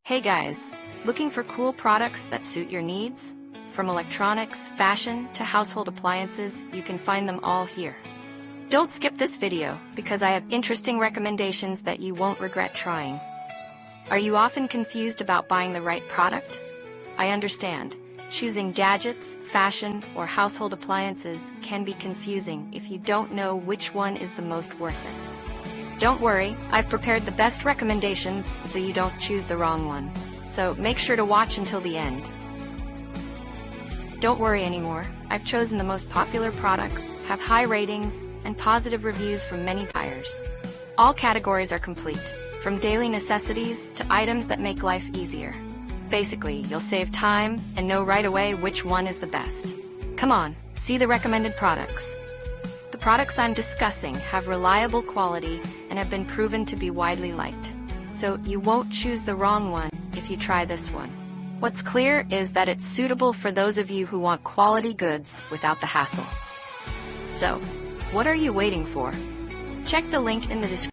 Hey guys, looking for cool products that suit your needs? From electronics, fashion, to household appliances, you can find them all here. Don't skip this video, because I have interesting recommendations that you won't regret trying. Are you often confused about buying the right product? I understand. Choosing gadgets, fashion, or household appliances can be confusing if you don't know which one is the most worth it. Don't worry, I've prepared the best recommendations so you don't choose the wrong one. So make sure to watch until the end. Don't worry anymore, I've chosen the most popular products, have high ratings, and positive reviews from many buyers. All categories are complete, from daily necessities to items that make life easier. Basically, you'll save time and know right away which one is the best. Come on, see the recommended products. The products I'm discussing have reliable quality and have been proven to be widely liked. So you won't choose the wrong one if you try this one. What's clear is that it's suitable for those of you who want quality goods without the hassle. So, what are you waiting for? Check the link in the description.